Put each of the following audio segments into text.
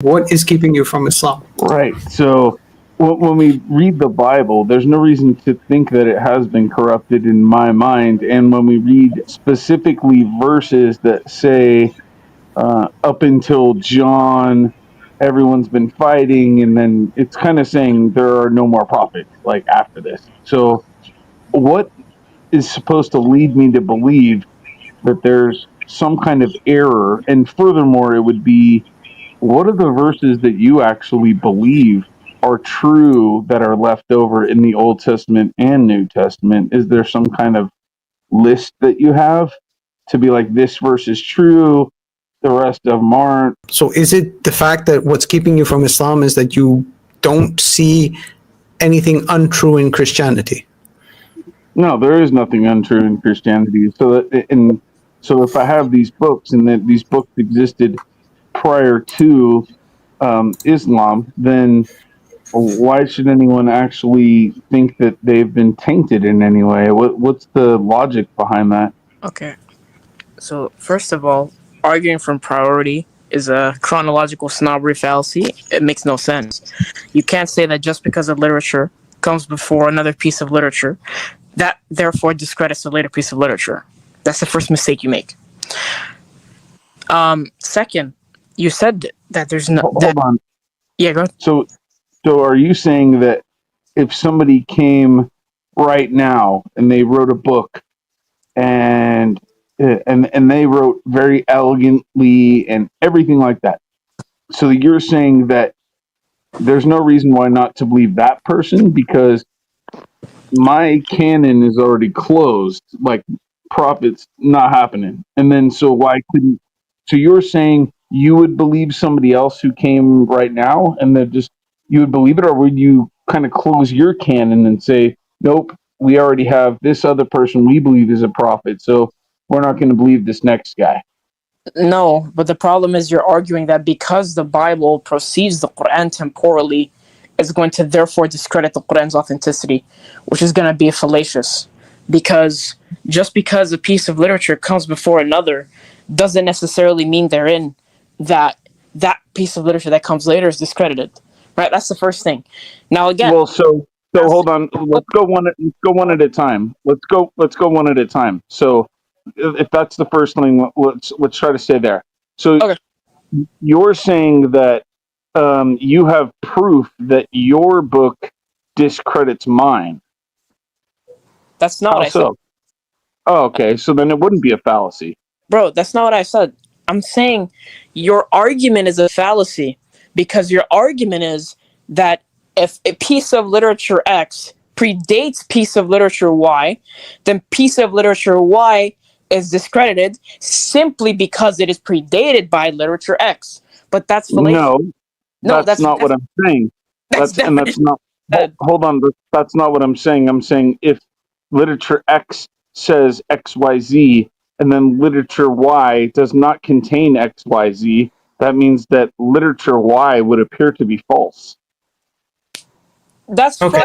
What is keeping you from Islam? Right. So when we read the Bible, there's no reason to think that it has been corrupted in my mind. And when we read specifically verses that say, up until John, everyone's been fighting, and then it's kind of saying there are no more prophets like after this. So what is supposed to lead me to believe that there's some kind of error? And furthermore, it would be, what are the verses that you actually believe are true that are left over in the Old Testament and New Testament? Is there some kind of list that you have to be like, this verse is true, the rest of them aren't? So is it the fact that what's keeping you from Islam is that you don't see anything untrue in Christianity? No, there is nothing untrue in Christianity. So if I have these books and that these books existed prior to Islam, then why should anyone actually think that they've been tainted in any way? What's the logic behind that? Okay. So, first of all, arguing from priority is a chronological snobbery fallacy. It makes no sense. You can't say that just because a literature comes before another piece of literature, that therefore discredits a later piece of literature. That's the first mistake you make. Second, you said that there's no... Hold on. Yeah, go ahead. So are you saying that if somebody came right now and they wrote a book and they wrote very elegantly and everything like that, so you're saying that there's no reason why not to believe that person because my canon is already closed, like prophets not happening, and then so why couldn't? So you're saying you would believe somebody else who came right now, and then just you would believe it, or would you kind of close your canon and say, nope, we already have this other person we believe is a prophet, so we're not going to believe this next guy? No, but the problem is you're arguing that because the Bible precedes the Quran temporally, it's going to therefore discredit the Quran's authenticity, which is going to be fallacious. Because just because a piece of literature comes before another doesn't necessarily mean therein that that piece of literature that comes later is discredited. Right? That's the first thing. Now again, Well, so hold on. Let's go one at a time. Let's go one at a time. So if that's the first thing, let's try to stay there. So okay. You're saying that you have proof that your book discredits mine. That's not what I said. Oh, okay. So then it wouldn't be a fallacy. Bro, that's not what I said. I'm saying your argument is a fallacy because your argument is that if a piece of literature X predates piece of literature Y, then piece of literature Y is discredited simply because it is predated by literature X. But that's fallacious. No, that's not what I'm saying. Hold on. That's not what I'm saying. I'm saying if literature X says XYZ and then literature Y does not contain XYZ, that means that literature Y would appear to be false. That's okay.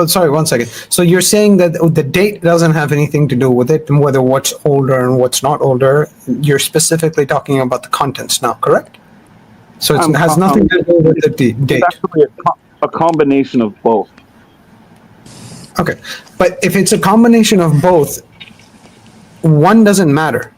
Sorry, 1 second. So you're saying that the date doesn't have anything to do with it, and whether what's older and what's not older. You're specifically talking about the contents now, correct? So it has nothing to do with the date. It's actually a combination of both. Okay, but if it's a combination of both, one doesn't matter,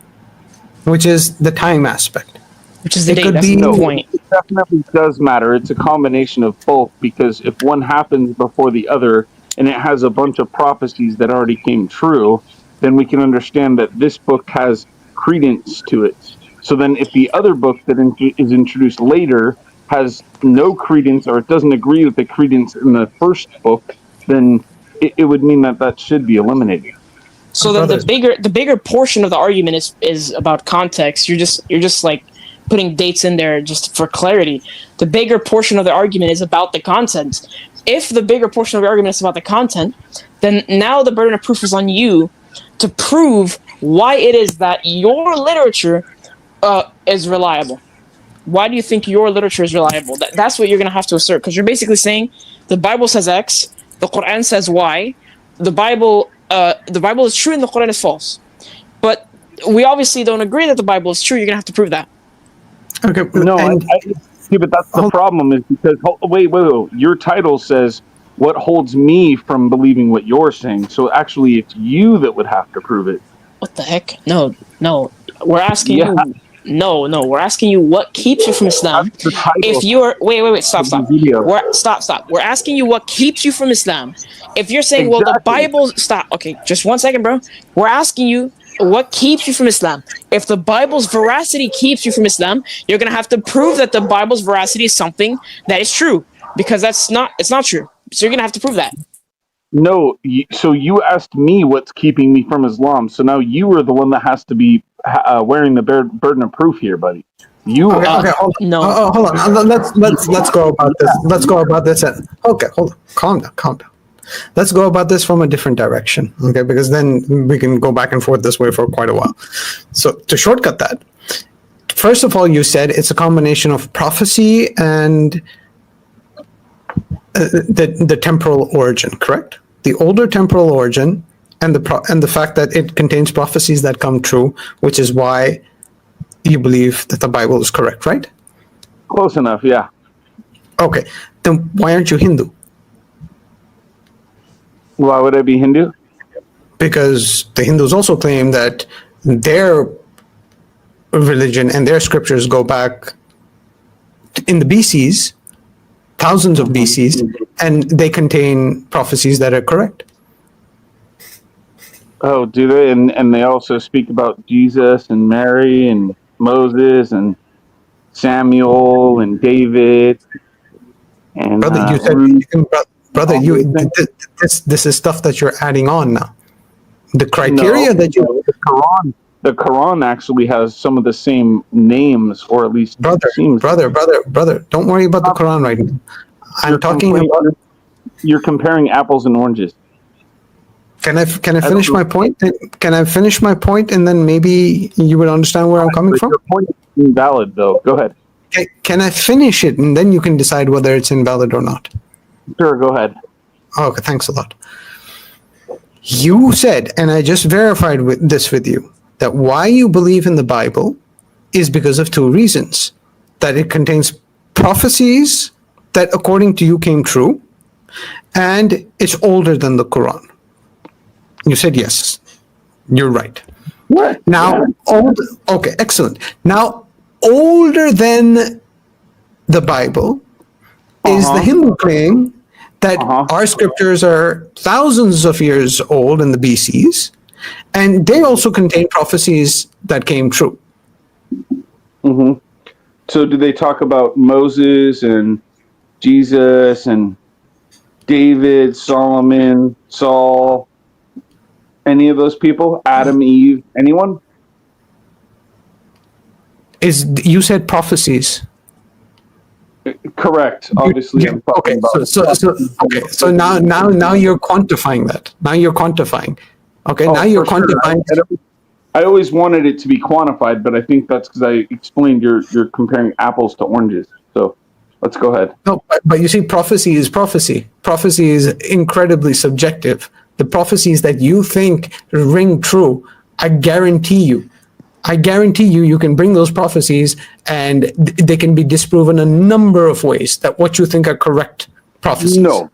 which is the time aspect. Which is the date, that's the point. It definitely does matter. It's a combination of both, because if one happens before the other and it has a bunch of prophecies that already came true, then we can understand that this book has credence to it. So then if the other book that is introduced later has no credence, or it doesn't agree with the credence in the first book, then it would mean that should be eliminated. So then the bigger portion of the argument is about context. You're just like putting dates in there just for clarity. The bigger portion of the argument is about the content. If the bigger portion of the argument is about the content, then now the burden of proof is on you to prove why it is that your literature is reliable. Why do you think your literature is reliable? That's what you're going to have to assert, because you're basically saying the Bible says X, the Quran says Y, the Bible is true and the Quran is false. But we obviously don't agree that the Bible is true. You're going to have to prove that. Okay. No, And see, but that's the problem is because wait, your title says what holds me from believing what you're saying. So actually, it's you that would have to prove it. What the heck? No. We're asking Yeah, you. No. We're asking you what keeps you from Islam. that's the title If you're wait, stop. of the video. Stop. We're asking you what keeps you from Islam. If you're saying, well, the Exactly. Bible, stop. Okay, just 1 second, bro. We're asking you what keeps you from Islam. If the Bible's veracity keeps you from Islam, you're gonna have to prove that the Bible's veracity is something that is true, because it's not true. So you're gonna have to prove that. No, so you asked me what's keeping me from Islam. So now you are the one that has to be wearing the burden of proof here, buddy. You okay, are. hold on. No. Hold on. Let's go about this. Let's go about this. Okay, hold on. Calm down. Let's go about this from a different direction. Okay, because then we can go back and forth this way for quite a while. So to shortcut that, first of all, you said it's a combination of prophecy and the temporal origin, correct? The older temporal origin and the fact that it contains prophecies that come true, which is why you believe that the Bible is correct, right? Close enough, yeah. Okay, then why aren't you Hindu? Why would I be Hindu? Because the Hindus also claim that their religion and their scriptures go back in the BCs, thousands of BCs, and they contain prophecies that are correct. Oh, do they? And they also speak about Jesus and Mary and Moses and Samuel and David and Brother, you said, brother, this is stuff that you're adding on now. The criteria that you the Quran actually has some of the same names, or at least brother, don't worry about the Quran right now. I'm talking about. You're comparing apples and oranges. Can I finish my point? Can I finish my point, and then maybe you would understand where I'm coming from? Your point is invalid, though. Go ahead. Can I finish it, and then you can decide whether it's invalid or not? Sure, go ahead. Okay, thanks a lot. You said, and I just verified this with you, that why you believe in the Bible is because of two reasons. That it contains prophecies that, according to you, came true, and it's older than the Quran. You said yes. You're right. What? Now, okay, excellent. Now, older than the Bible is the Hindu claim that our scriptures are thousands of years old in the BCs, and they also contain prophecies that came true. Mm-hmm. So do they talk about Moses and Jesus and David, Solomon, Saul, any of those people? Adam, Eve, anyone? You said prophecies. Correct. Obviously, I'm talking about. So now you're quantifying that. Now you're quantifying. Okay, now you're quantifying. Sure. I always wanted it to be quantified, but I think that's because I explained you're comparing apples to oranges. So let's go ahead. No, but you see, prophecy is prophecy. Prophecy is incredibly subjective. The prophecies that you think ring true, I guarantee you, you can bring those prophecies and they can be disproven a number of ways that what you think are correct prophecies. No,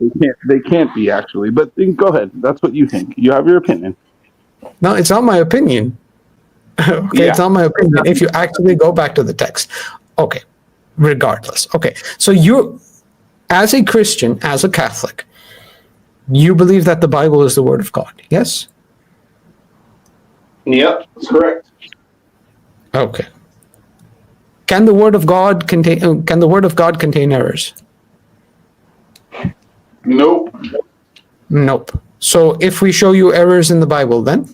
they can't be actually, but go ahead. That's what you think. You have your opinion. No, it's not my opinion. Okay, yeah. It's not my opinion. If you actually go back to the text. Okay, regardless. Okay, so you, as a Christian, as a Catholic, you believe that the Bible is the Word of God, yes? Yep, that's correct. Okay. Can the Word of God contain errors? Nope. Nope. So if we show you errors in the Bible, then?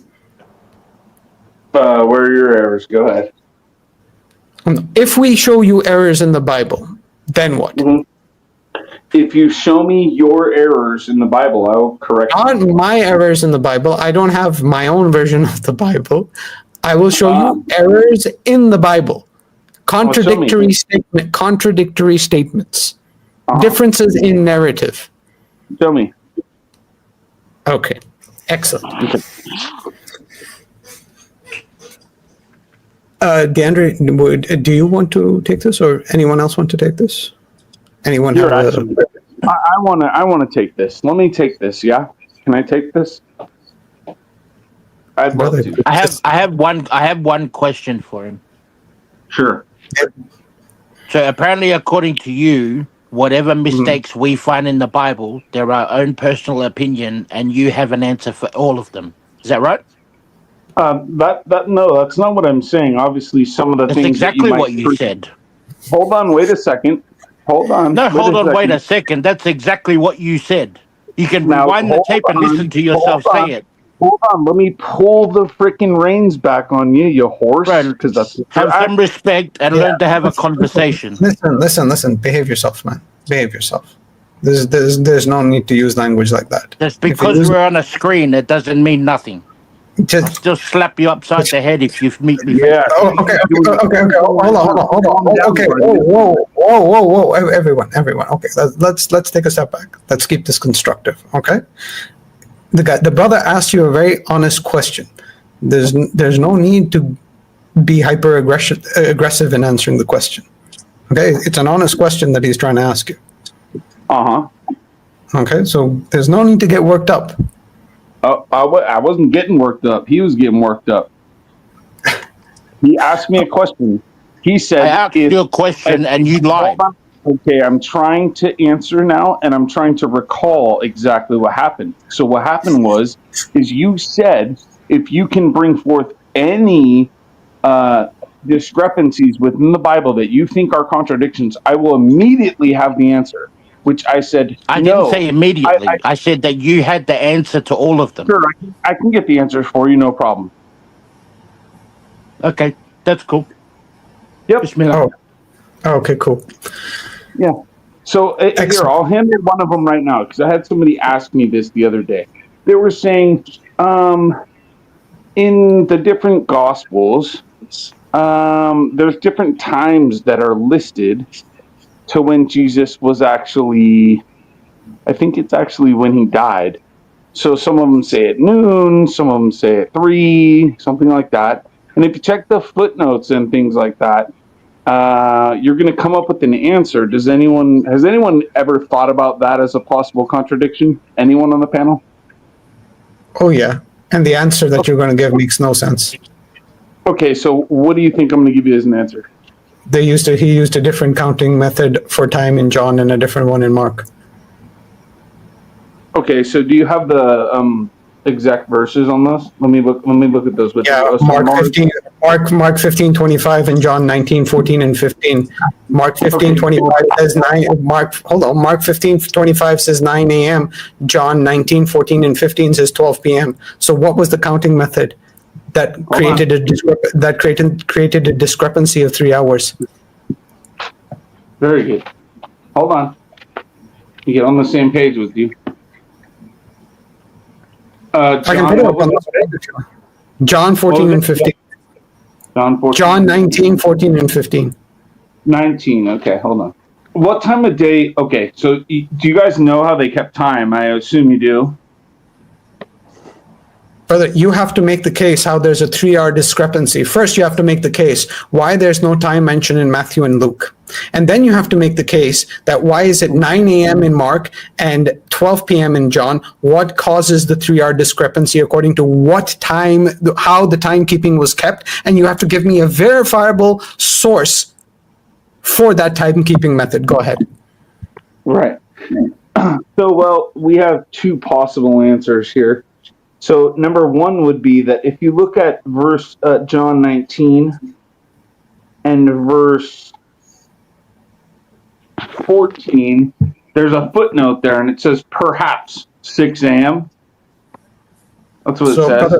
Where are your errors? Go ahead. If we show you errors in the Bible, then what? Mm-hmm. If you show me your errors in the Bible, I'll correct them. Not my errors in the Bible. I don't have my own version of the Bible. I will show you errors in the Bible. Contradictory statements. Differences in narrative. Show me. Okay. Excellent. Okay. DeAndre, do you want to take this, or anyone else want to take this? Anyone You're have actually, I want to take this. Let me take this. Yeah, can I take this? I'd love Brother, to. I have one question for him. Sure. So apparently, according to you, whatever mistakes we find in the Bible, they're our own personal opinion, and you have an answer for all of them. Is that right? No, that's not what I'm saying. Obviously, some of the That's things exactly that you what you said. Hold on, wait a second. Hold on. No, hold on, wait a second. That's exactly what you said. You can Now, rewind the hold tape and on, listen to yourself hold on. say it. Hold on, let me pull the freaking reins back on you, you horse. Right. Because that's Have some respect and learn to have a conversation. Listen. Behave yourself, man. Behave yourself. There's no need to use language like that. Just because we're on a screen, it doesn't mean nothing. I'll Just still slap you upside the head if you meet me. Yeah. okay. Hold on. Okay. Whoa. Everyone. Okay, let's take a step back. Let's keep this constructive. Okay. The brother asked you a very honest question. There's no need to be aggressive in answering the question. Okay, it's an honest question that he's trying to ask you. Okay, so there's no need to get worked up. I wasn't getting worked up. He was getting worked up. He asked me a question. He said, I asked you a question and you lied. Okay, I'm trying to answer now, and I'm trying to recall exactly what happened. So what happened is you said, if you can bring forth any discrepancies within the Bible that you think are contradictions, I will immediately have the answer. Which I said, I no. didn't say immediately. I said that you had the answer to all of them. Sure, I can get the answers for you, no problem. Okay, that's cool. Yep. Oh, okay, cool. Yeah. So here, I'll handle one of them right now, because I had somebody ask me this the other day. They were saying, in the different Gospels, there's different times that are listed to when Jesus was actually, I think it's actually when he died. So some of them say at noon, some of them say at 3, something like that. And if you check the footnotes and things like that, you're going to come up with an answer. Has anyone ever thought about that as a possible contradiction? Anyone on the panel? Oh yeah, and the answer that you're going to give makes no sense. Okay, so what do you think I'm going to give you as an answer? He used a different counting method for time in John and a different one in Mark. Okay, so do you have the exact verses on this? Let me look at those. Yeah, Mark 15:25 and John 19:14 and 15. Mark 15:25 says 9. Mark 15:25 says 9 a.m. John 19:14 and 15 says 12 p.m. So what was the counting method that created a discrepancy of 3 hours? Very good. Hold on. You get on the same page with you. I can put it up on the John 14 and 15. John 19, 14 and 15. 19. Okay, hold on. What time of day? Okay, so do you guys know how they kept time? I assume you do. Brother, you have to make the case how there's a 3-hour discrepancy. First, you have to make the case why there's no time mentioned in Matthew and Luke. And then you have to make the case that why is it 9 a.m. in Mark and 12 p.m. in John? What causes the 3-hour discrepancy according to what time, how the timekeeping was kept? And you have to give me a verifiable source for that timekeeping method. Go ahead. Right. So, well, we have 2 possible answers here. So number 1 would be that if you look at verse John 19 and verse 14, there's a footnote there, and it says perhaps 6 a.m. That's what it says.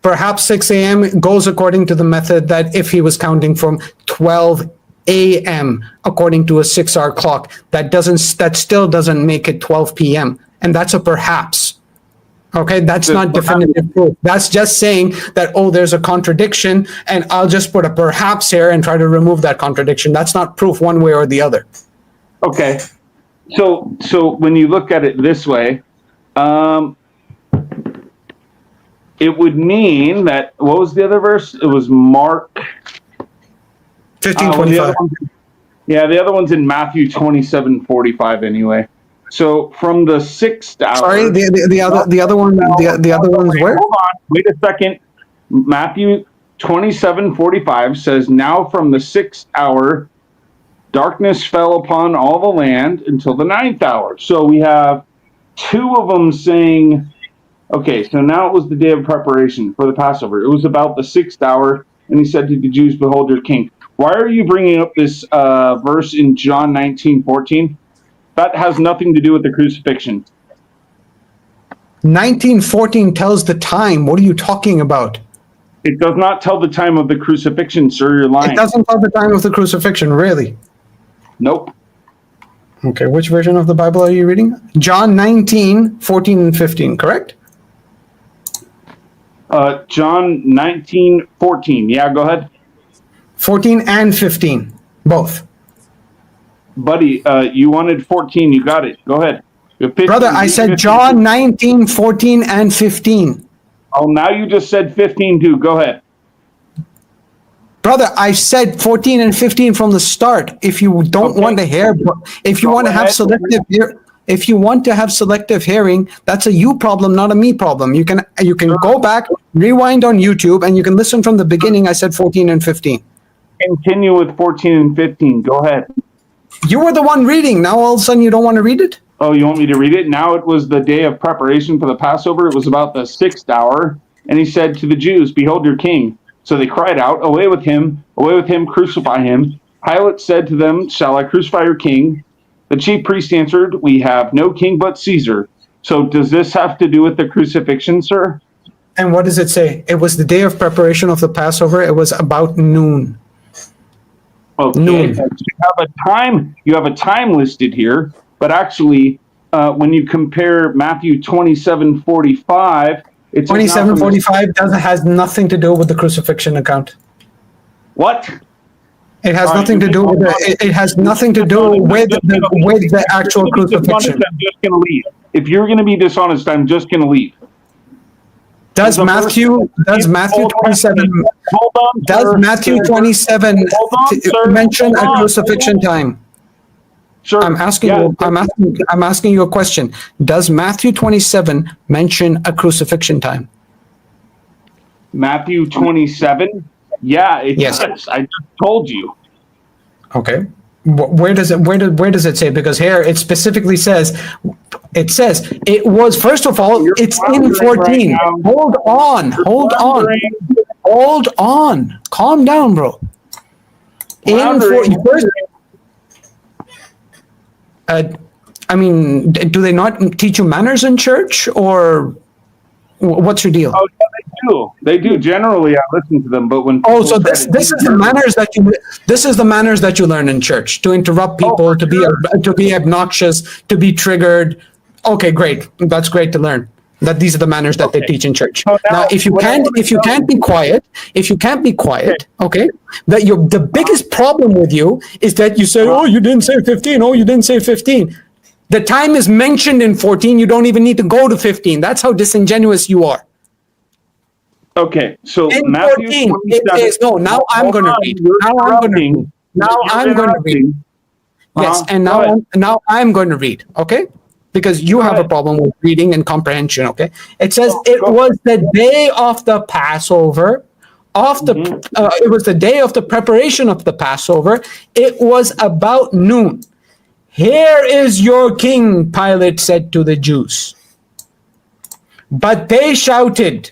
Perhaps 6 a.m. goes according to the method that if he was counting from 12 a.m. according to a 6-hour clock, that still doesn't make it 12 p.m. And that's a perhaps. Okay, that's not definitive proof. That's just saying that, oh, there's a contradiction, and I'll just put a perhaps here and try to remove that contradiction. That's not proof one way or the other. Okay. So when you look at it this way, it would mean that, what was the other verse? It was Mark 15:25. The other one's in Matthew 27:45 anyway. So from the 6th hour. Sorry, the other one, the other one's where? Hold on, wait a second. Matthew 27:45 says, "Now from the 6th hour, darkness fell upon all the land until the 9th hour." So we have two of them saying, okay, so now it was the day of preparation for the Passover. It was about the 6th hour, and he said to the Jews, "Behold your king." Why are you bringing up this verse in John 19:14? That has nothing to do with the crucifixion. 19:14 tells the time. What are you talking about? It does not tell the time of the crucifixion, sir. You're lying. It doesn't tell the time of the crucifixion, really. Nope. Okay, which version of the Bible are you reading? John 19:14 and 15, correct? John 19:14. Yeah, go ahead. 14 and 15, both. Buddy, you wanted 14. You got it. Go ahead. 15, Brother, I said 15. John 19:14 and 15. Oh, now you just said 15 too. Go ahead. Brother, I said 14 and 15 from the start. If you don't want to hear, if you Go want to have ahead. selective if you want to have selective hearing, that's a you problem, not a me problem. You can go back, rewind on YouTube, and you can listen from the beginning. I said 14 and 15. Continue with 14 and 15. Go ahead. You were the one reading. Now all of a sudden you don't want to read it? Oh, you want me to read it? Now it was the day of preparation for the Passover. It was about the 6th hour. And he said to the Jews, "Behold your king." So they cried out, away with him, crucify him." Pilate said to them, "Shall I crucify your king?" The chief priest answered, "We have no king but Caesar." So does this have to do with the crucifixion, sir? And what does it say? It was the day of preparation of the Passover. It was about noon. Okay. Noon. So you have a time listed here, but actually, when you compare Matthew 27:45, it's 27:45 has nothing to do with the crucifixion account. What? It has All right, nothing to do with it has nothing to do with the actual If you're gonna be crucifixion. dishonest, I'm just going to leave. If you're going to be dishonest, I'm just going to leave. Does Matthew 27 Hold on, does sir. Matthew 27 Hold on, sir. mention Hold a on. crucifixion time? Sure. I'm asking Yeah. you. I'm asking you a question. Does Matthew 27 mention a crucifixion time? Matthew 27. Yeah, it Yes. does. I just told you. Okay. Where does it say? Because here it specifically says it was, first of all, You're it's in floundering 14. right now. Hold on. Calm down, bro. Floundering. I mean, do they not teach you manners in church, or what's your deal? Oh, yeah, they do. They do. Generally, I listen to them, but when Oh, people so try this to is teach the me- manners that you learn in church, to interrupt people, to be obnoxious, to be triggered. Okay, great. That's great to learn. That these are the manners that they teach in church. So Now, if you can't be quiet, okay, that the biggest problem with you is that you say, "Oh, you didn't say 15. Oh, you didn't say 15." The time is mentioned in 14. You don't even need to go to 15. That's how disingenuous you are. Okay, so In Matthew 14, 27. it is no. Now I'm going to read. Now I'm going to read. Yes, and now I'm going to read. Okay, because you have a problem with reading and comprehension. Okay, it says it was the day of the Passover. It was the day of the preparation of the Passover. It was about noon. "Here is your king," Pilate said to the Jews. But they shouted,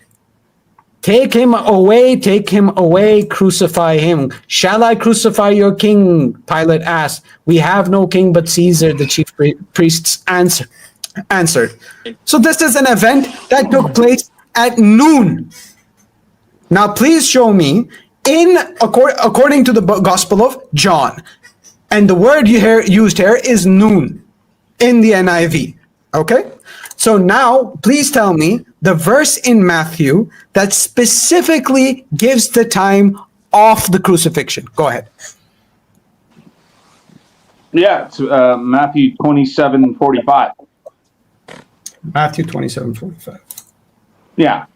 take him away, crucify him." "Shall I crucify your king?" Pilate asked. "We have no king but Caesar," the chief priests answered. So this is an event that took place at noon. Now please show me, according to the Gospel of John, and the word used here is noon in the NIV. Okay? So now, please tell me the verse in Matthew that specifically gives the time of the crucifixion. Go ahead. Yeah, it's Matthew 27:45. Matthew 27:45. Yeah.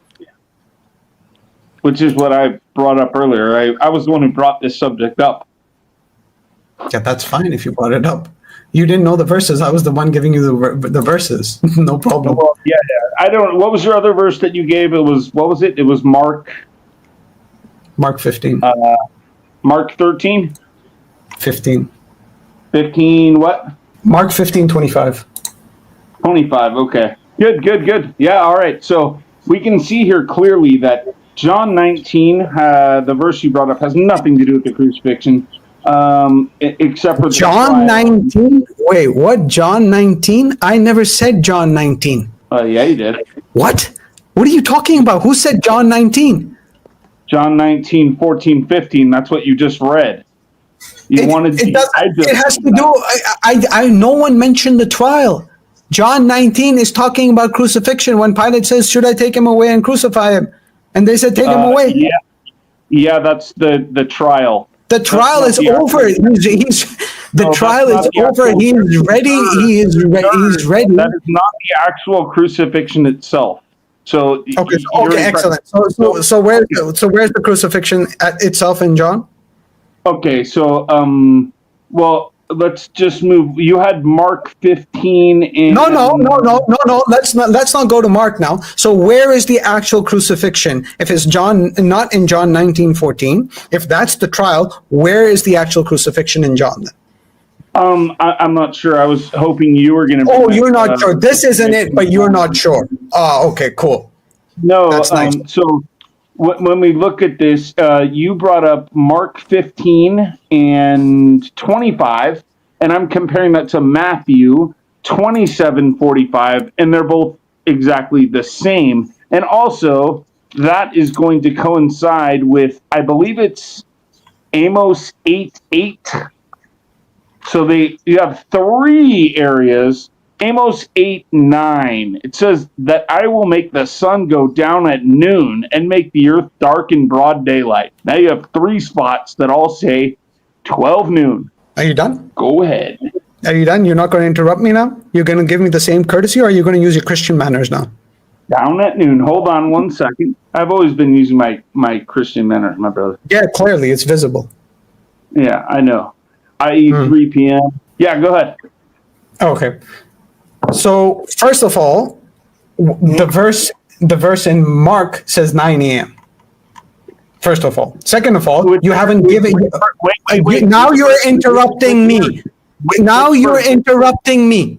Which is what I brought up earlier. I was the one who brought this subject up. Yeah, that's fine if you brought it up. You didn't know the verses. I was the one giving you the verses. No problem. Well, yeah. I don't. What was your other verse that you gave? It was what was it? It was Mark 15. Mark 13, 15. 15. What? Mark 15:25. 25. Okay. Good. Yeah. All right. So we can see here clearly that John 19, the verse you brought up, has nothing to do with the crucifixion, except for John 19. Wait, what? John 19? I never said John 19. Yeah, you did. What? What are you talking about? Who said John 19? John 19, 14, 15. That's what you just read. You wanted. It has to do. No one mentioned the trial. John 19 is talking about crucifixion when Pilate says, "Should I take him away and crucify him?" And they said, "Take him away." Yeah, that's the trial. The trial is over. The trial is over. He's ready. He is ready. He's ready. That is not the actual crucifixion itself. So okay, excellent. So where's the crucifixion itself in John? Okay, so well, let's just move. You had Mark 15 in. No. Let's not go to Mark now. So where is the actual crucifixion? If it's not in John 19:14, if that's the trial, where is the actual crucifixion in John then? I'm not sure. I was hoping you were going to. Oh, you're not sure. This isn't it, but you're not sure. Okay, cool. No, that's nice. So when we look at this, you brought up Mark 15 and 25, and I'm comparing that to Matthew 27:45, and they're both exactly the same. And also, that is going to coincide with, I believe it's Amos 8:8. So you have three areas. Amos 8:9. It says that I will make the sun go down at noon and make the earth dark in broad daylight. Now you have three spots that all say 12 noon. Are you done? Go ahead. Are you done? You're not going to interrupt me now? You're going to give me the same courtesy, or are you going to use your Christian manners now? Down at noon. Hold on 1 second. I've always been using my Christian manners, my brother. Yeah, clearly it's visible. Yeah, I know. I.e. 3 p.m. Yeah, go ahead. Okay. So first of all, the verse in Mark says 9 a.m. First of all. Second of all, you haven't given. Wait, now you're interrupting me. Now you're interrupting me.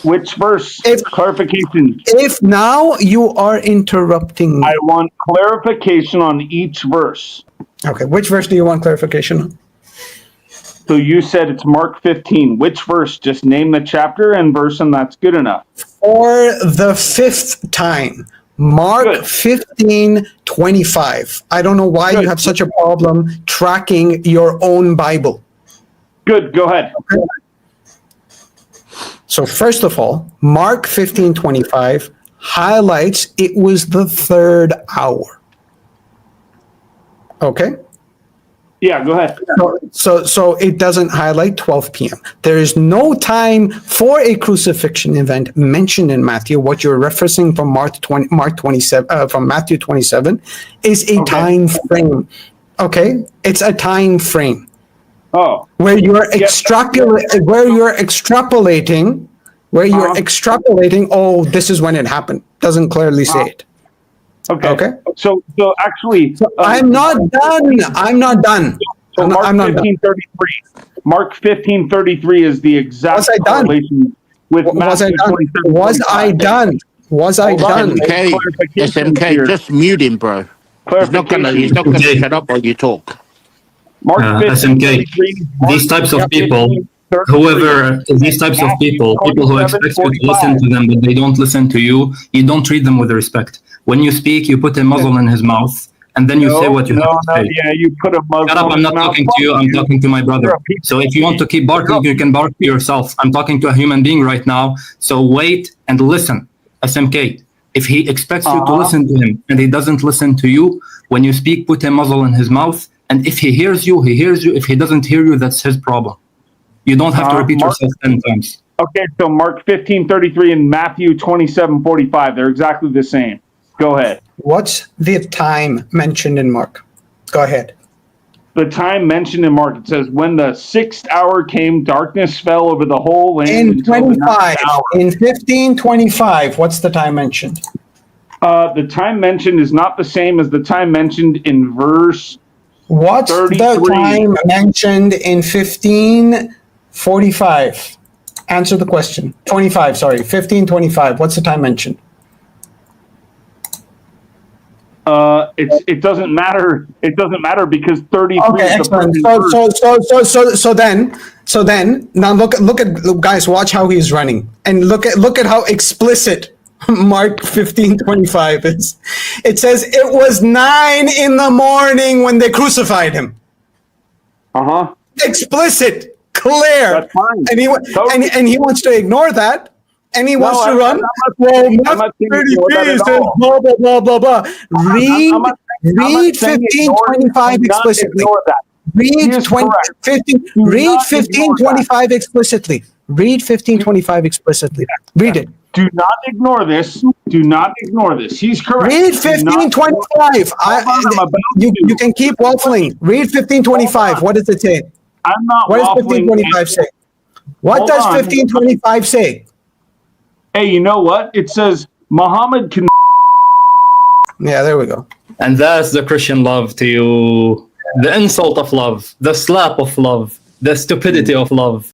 Which verse? Clarification. If now you are interrupting me. I want clarification on each verse. Okay, which verse do you want clarification on? So you said it's Mark 15. Which verse? Just name the chapter and verse, and that's good enough. For the fifth time, Mark 15:25. I don't know why you have such a problem tracking your own Bible. Good, go ahead. Okay. So first of all, Mark 15:25 highlights it was the third hour. Okay? Yeah, go ahead. So it doesn't highlight 12 p.m. There is no time for a crucifixion event mentioned in Matthew. What you're referencing from from Matthew 27 is a time frame. Okay, it's a time frame. Oh, where you're extrapolating. Oh, this is when it happened. Doesn't clearly say it. Okay. So actually, I'm not done. So Mark 15:33. Mark 15:33 is the exact correlation with Matthew 27. Was I done? SMK, just mute him, bro. He's not gonna shut up while you talk. Mark 15:33. SMK, these types of people, people who expect you to listen to them, but they don't listen to you, you don't treat them with respect. When you speak, you put a muzzle in his mouth, and then you say what you have to say. Yeah, you put a muzzle. Shut up, I'm not talking to you, I'm talking to my brother. So if you want to keep barking, you can bark to yourself. I'm talking to a human being right now, so wait and listen. SMK, if he expects you to listen to him, and he doesn't listen to you, when you speak, put a muzzle in his mouth, and if he hears you, he hears you. If he doesn't hear you, that's his problem. You don't have to repeat yourself 10 times. Okay, so Mark 15:33 and Matthew 27:45, they're exactly the same. Go ahead. What's the time mentioned in Mark? Go ahead. the time mentioned in Mark. It says, when the 6th hour came, darkness fell over the whole land. In until the 25, 9th hour. in 1525, what's the time mentioned? The time mentioned is not the same as the time mentioned in verse What's 33. the time mentioned in 1545? Answer the question. 25, sorry. 1525. What's the time mentioned? It doesn't matter. It doesn't matter because 33 Okay, is the excellent. first verse. So then, now look at guys. Watch how he's running, and look at how explicit Mark 15:25 is. It says it was 9 a.m. when they crucified him. That's Explicit, clear, fine. and he wants to ignore that. And he wants to run. I'm not saying ignore that at says all. blah blah blah blah blah. Read I'm not read saying 1525 explicitly. Ignore that. Read is 20, correct. 15. Do Read not ignore 1525 explicitly. Read 1525 explicitly. Read it. Do not ignore this. Do not ignore this. He's correct. Read Do not- 1525. I'm about You to. can keep waffling. Read 1525. What does it say? I'm not What does waffling. 1525 say? What Hold does on. 1525 say? Hey, you know what? It says Muhammad can. Yeah, there we go. And that's the Christian love to you. The insult of love, the slap of love, the stupidity of love.